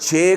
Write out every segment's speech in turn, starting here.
6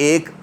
1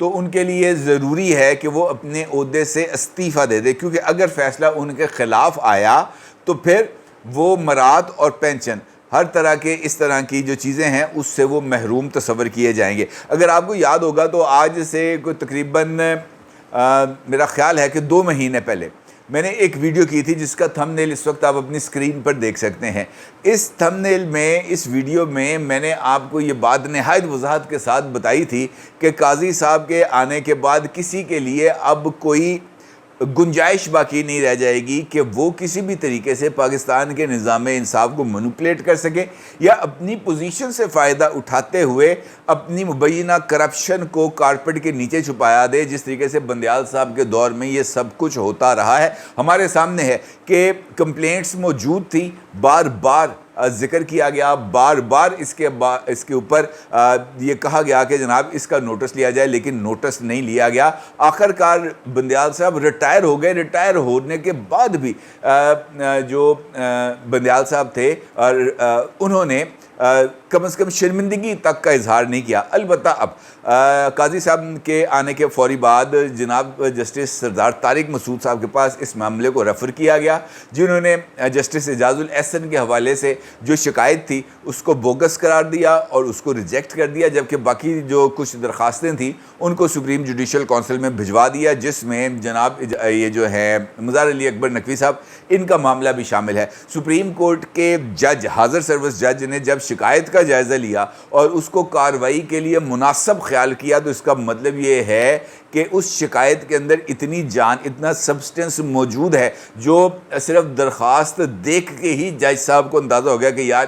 تو ان کے لیے ضروری ہے کہ وہ اپنے عہدے سے استعفیٰ دے دے، کیونکہ اگر فیصلہ ان کے خلاف آیا تو پھر وہ مراد اور پینشن ہر طرح کے اس طرح کی جو چیزیں ہیں اس سے وہ محروم تصور کیے جائیں گے۔ اگر آپ کو یاد ہوگا تو آج سے کوئی تقریباً میرا خیال ہے کہ 2 مہینے پہلے میں نے ایک ویڈیو کی تھی جس کا تھم نیل اس وقت آپ اپنی اسکرین پر دیکھ سکتے ہیں۔ اس تھم نیل میں، اس ویڈیو میں نے آپ کو یہ بات نہایت وضاحت کے ساتھ بتائی تھی کہ قاضی صاحب کے آنے کے بعد کسی کے لیے اب کوئی گنجائش باقی نہیں رہ جائے گی کہ وہ کسی بھی طریقے سے پاکستان کے نظام انصاف کو مینوپولیٹ کر سکے یا اپنی پوزیشن سے فائدہ اٹھاتے ہوئے اپنی مبینہ کرپشن کو کارپٹ کے نیچے چھپایا دے، جس طریقے سے بندیال صاحب کے دور میں یہ سب کچھ ہوتا رہا ہے۔ ہمارے سامنے ہے کہ کمپلینٹس موجود تھی، بار بار ذکر کیا گیا، بار بار اس کے اوپر یہ کہا گیا کہ جناب اس کا نوٹس لیا جائے، لیکن نوٹس نہیں لیا گیا۔ آخر کار بندیال صاحب ریٹائر ہو گئے۔ ریٹائر ہونے کے بعد بھی جو بندیال صاحب تھے اور انہوں نے کم از کم شرمندگی تک کا اظہار نہیں کیا۔ البتہ اب قاضی صاحب کے آنے کے فوری بعد جناب جسٹس سردار طارق مسعود صاحب کے پاس اس معاملے کو ریفر کیا گیا، جنہوں نے جسٹس اعجاز الاحسن کے حوالے سے جو شکایت تھی اس کو بوگس قرار دیا اور اس کو ریجیکٹ کر دیا، جبکہ باقی جو کچھ درخواستیں تھیں ان کو سپریم جوڈیشل کونسل میں بھجوا دیا، جس میں جناب یہ جو ہے مظہر علی اکبر نقوی صاحب ان کا معاملہ بھی شامل ہے۔ سپریم کورٹ کے جج، حاضر سروس جج نے جب شکایت کا جائزہ لیا اور اس کو کارروائی کے لیے مناسب خیال کیا تو اس کا مطلب یہ ہے کہ اس شکایت کے اندر اتنی جان، اتنا سبسٹنس موجود ہے جو صرف درخواست دیکھ کے ہی جج صاحب کو اندازہ ہو گیا کہ یار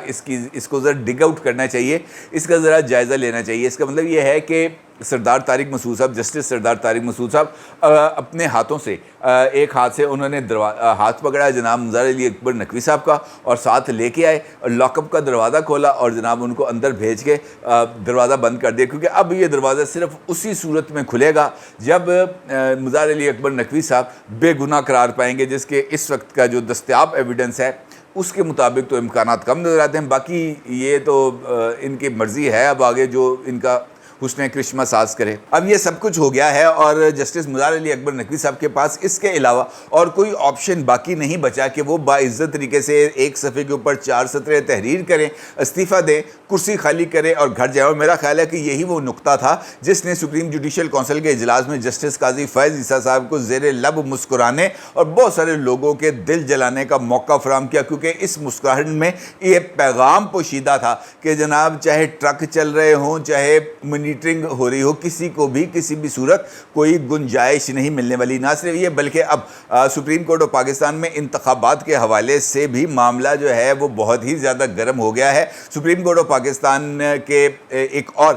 اس کو ذرا ڈگ آؤٹ کرنا چاہیے، اس کا ذرا جائزہ لینا چاہیے۔ اس کا مطلب یہ ہے کہ سردار طارق مسعود صاحب، جسٹس سردار طارق مسعود صاحب اپنے ہاتھوں سے، ایک ہاتھ سے انہوں نے ہاتھ پکڑا جناب مظہر علی اکبر نقوی صاحب کا اور ساتھ لے کے آئے اور لاک اپ کا دروازہ کھولا اور جناب ان کو اندر بھیج کے دروازہ بند کر دیا، کیونکہ اب یہ دروازہ صرف اسی صورت میں کھلے گا جب مظہر علی اکبر نقوی صاحب بے گناہ قرار پائیں گے، جس کے اس وقت کا جو دستیاب ایویڈنس ہے اس کے مطابق تو امکانات کم نظر آتے ہیں۔ باقی یہ تو ان کی مرضی ہے، اب آگے جو ان کا حسن کرشمہ ساز کرے۔ اب یہ سب کچھ ہو گیا ہے اور جسٹس مظہر علی اکبر نقوی صاحب کے پاس اس کے علاوہ اور کوئی آپشن باقی نہیں بچا کہ وہ باعزت طریقے سے ایک صفحے کے اوپر 4 سطریں تحریر کریں، استعفیٰ دیں، کرسی خالی کریں اور گھر جائیں۔ اور میرا خیال ہے کہ یہی وہ نقطہ تھا جس نے سپریم جوڈیشل کونسل کے اجلاس میں جسٹس قاضی فیض عیسیٰ صاحب کو زیر لب مسکرانے اور بہت سارے لوگوں کے دل جلانے کا موقع فراہم کیا، کیونکہ اس مسکراہٹ میں یہ پیغام پوشیدہ تھا کہ جناب چاہے ٹرک چل رہے ہوں، چاہے مانیٹرنگ ہو رہی ہو، کسی کو بھی کسی بھی صورت کوئی گنجائش نہیں ملنے والی۔ نہ صرف یہ بلکہ اب سپریم کورٹ آف پاکستان میں انتخابات کے حوالے سے بھی معاملہ جو ہے وہ بہت ہی زیادہ گرم ہو گیا ہے۔ سپریم کورٹ آف پاکستان کے ایک اور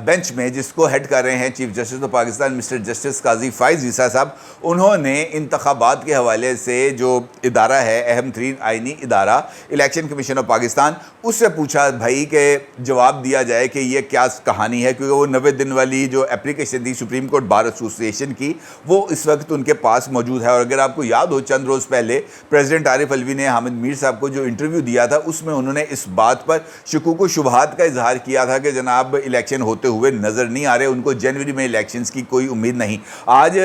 بینچ میں جس کو ہیڈ کر رہے ہیں chief justice of Pakistan mister justice Qazi Faez عیسیٰ صاحب، انہوں نے انتخابات کے حوالے سے جو ادارہ ہے، اہم ترین آئینی ادارہ الیکشن کمیشن آف پاکستان، اس سے پوچھا بھائی کہ جواب دیا جائے کہ یہ کیا کہانی ہے، کیونکہ وہ 90 دن والی جو اپلیکیشن تھی سپریم کورٹ بار ایسوسی ایشن کی وہ اس وقت ان کے پاس موجود ہے۔ اور اگر آپ کو یاد ہو چند روز پہلے پریزیڈنٹ عارف الوی نے حامد میر صاحب کو جو انٹرویو دیا تھا اس میں انہوں نے اس بات پر شکوک و شبہات کا اظہار کیا تھا کہ جناب الیکشن ہوتے ہوئے نظر نہیں آ رہے، ان کو جنوری میں الیکشنز کی کوئی امید نہیں۔ آج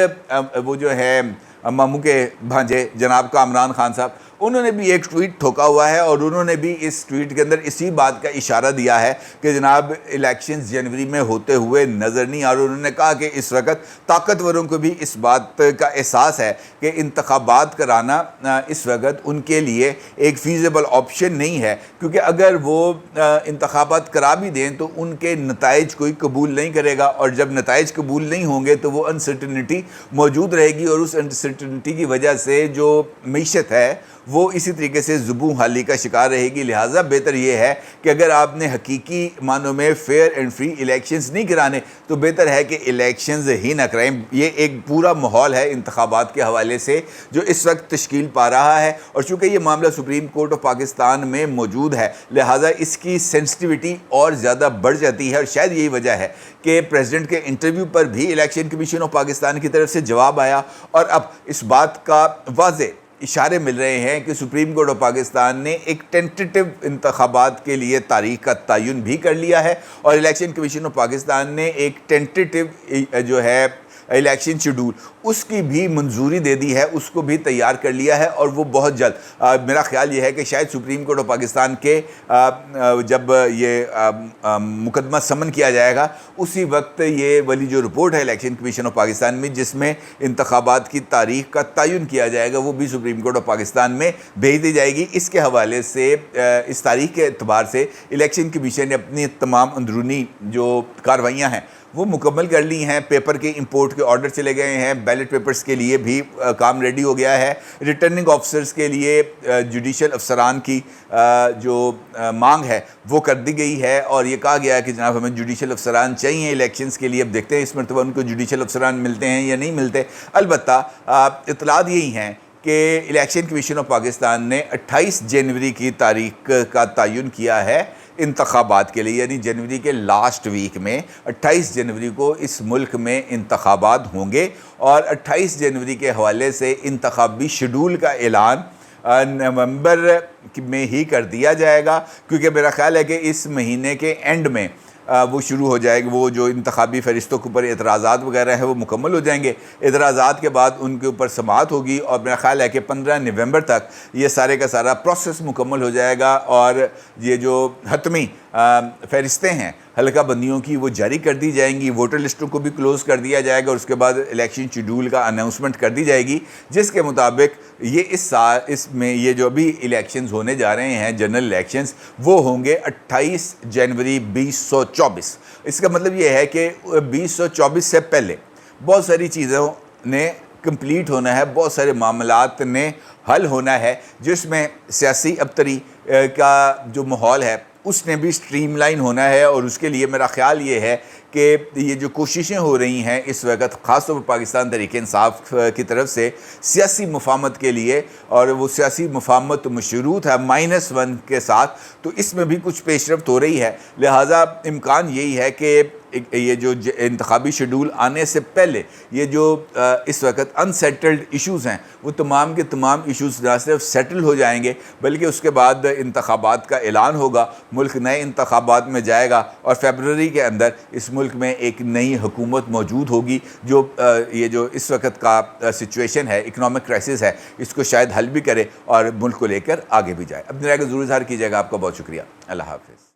وہ جو ہے ماموں کے بھانجے جناب کامران خان صاحب، انہوں نے بھی ایک ٹویٹ ٹھوکا ہوا ہے اور انہوں نے بھی اس ٹویٹ کے اندر اسی بات کا اشارہ دیا ہے کہ جناب الیکشنز جنوری میں ہوتے ہوئے نظر نہیں آ رہے۔ انہوں نے کہا کہ اس وقت طاقتوروں کو بھی اس بات کا احساس ہے کہ انتخابات کرانا اس وقت ان کے لیے ایک فیزیبل آپشن نہیں ہے، کیونکہ اگر وہ انتخابات کرا بھی دیں تو ان کے نتائج کوئی قبول نہیں کرے گا، اور جب نتائج قبول نہیں ہوں گے تو وہ انسرٹنٹی موجود رہے گی، اور اس انسرٹنٹی کی وجہ سے جو معیشت ہے وہ اسی طریقے سے زبوں حالی کا شکار رہے گی۔ لہٰذا بہتر یہ ہے کہ اگر آپ نے حقیقی معنوں میں فیئر اینڈ فری الیکشنز نہیں کرانے تو بہتر ہے کہ الیکشنز ہی نہ کرائیں۔ یہ ایک پورا ماحول ہے انتخابات کے حوالے سے جو اس وقت تشکیل پا رہا ہے، اور چونکہ یہ معاملہ سپریم کورٹ آف پاکستان میں موجود ہے لہٰذا اس کی سینسٹیوٹی اور زیادہ بڑھ جاتی ہے، اور شاید یہی وجہ ہے کہ پریزیڈنٹ کے انٹرویو پر بھی الیکشن کمیشن آف پاکستان کی طرف سے جواب آیا، اور اب اس بات کا واضح اشارے مل رہے ہیں کہ سپریم کورٹ آف پاکستان نے ایک ٹینٹیٹیو انتخابات کے لیے تاریخ کا تعین بھی کر لیا ہے، اور الیکشن کمیشن آف پاکستان نے ایک ٹینٹیٹیو جو ہے الیکشن شیڈول اس کی بھی منظوری دے دی ہے، اس کو بھی تیار کر لیا ہے، اور وہ بہت جلد میرا خیال یہ ہے کہ شاید سپریم کورٹ آف پاکستان کے جب یہ مقدمہ سمن کیا جائے گا اسی وقت یہ والی جو رپورٹ ہے الیکشن کمیشن آف پاکستان میں جس میں انتخابات کی تاریخ کا تعین کیا جائے گا وہ بھی سپریم کورٹ آف پاکستان میں بھیج دی جائے گی۔ اس کے حوالے سے اس تاریخ کے اعتبار سے الیکشن کمیشن نے اپنی تمام اندرونی جو کاروائیاں ہیں وہ مکمل کر لی ہیں، پیپر کے امپورٹ کے آرڈر چلے گئے ہیں، بیلٹ پیپرز کے لیے بھی کام ریڈی ہو گیا ہے، ریٹرننگ آفیسرز کے لیے جوڈیشل افسران کی جو مانگ ہے وہ کر دی گئی ہے، اور یہ کہا گیا ہے کہ جناب ہمیں جوڈیشل افسران چاہیے الیکشنز کے لیے۔ اب دیکھتے ہیں اس مرتبہ ان کو جوڈیشل افسران ملتے ہیں یا نہیں ملتے۔ البتہ اطلاعات یہی ہیں کہ الیکشن کمیشن آف پاکستان نے 28 جنوری کی تاریخ کا تعین کیا ہے انتخابات کے لیے، یعنی جنوری کے لاسٹ ویک میں 28 جنوری کو اس ملک میں انتخابات ہوں گے، اور 28 جنوری کے حوالے سے انتخابی شیڈول کا اعلان نومبر میں ہی کر دیا جائے گا، کیونکہ میرا خیال ہے کہ اس مہینے کے اینڈ میں وہ شروع ہو جائے گا، وہ جو انتخابی فہرستوں کے اوپر اعتراضات وغیرہ ہیں وہ مکمل ہو جائیں گے، اعتراضات کے بعد ان کے اوپر سماعت ہوگی، اور میرا خیال ہے کہ 15 نومبر تک یہ سارے کا سارا پروسیس مکمل ہو جائے گا، اور یہ جو حتمی فہرستیں ہیں حلقہ بندیوں کی وہ جاری کر دی جائیں گی، ووٹر لسٹوں کو بھی کلوز کر دیا جائے گا، اور اس کے بعد الیکشن شیڈول کا اناؤنسمنٹ کر دی جائے گی، جس کے مطابق یہ اس سال اس میں یہ جو ابھی الیکشنز ہونے جا رہے ہیں جنرل الیکشنز وہ ہوں گے 28 جنوری 2024۔ اس کا مطلب یہ ہے کہ 2024 سے پہلے بہت ساری چیزوں نے کمپلیٹ ہونا ہے، بہت سارے معاملات نے حل ہونا ہے، جس میں سیاسی ابتری کا جو ماحول ہے اس نے بھی سٹریم لائن ہونا ہے، اور اس کے لیے میرا خیال یہ ہے کہ یہ جو کوششیں ہو رہی ہیں اس وقت خاص طور پر پاکستان تحریک انصاف کی طرف سے سیاسی مفاہمت کے لیے، اور وہ سیاسی مفاہمت مشروط ہے -1 کے ساتھ، تو اس میں بھی کچھ پیش رفت ہو رہی ہے، لہٰذا امکان یہی ہے کہ یہ جو انتخابی شیڈول آنے سے پہلے یہ جو اس وقت انسیٹلڈ ایشوز ہیں وہ تمام کے تمام ایشوز نہ صرف سیٹل ہو جائیں گے بلکہ اس کے بعد انتخابات کا اعلان ہوگا، ملک نئے انتخابات میں جائے گا، اور فیبروری کے اندر اس ملک میں ایک نئی حکومت موجود ہوگی جو یہ جو اس وقت کا سچویشن ہے، اکنامک کرائسس ہے، اس کو شاید حل بھی کرے اور ملک کو لے کر آگے بھی جائے۔ اپنی رائے کو ضرور اظہار کیجیے گا۔ آپ کا بہت شکریہ۔ اللہ حافظ۔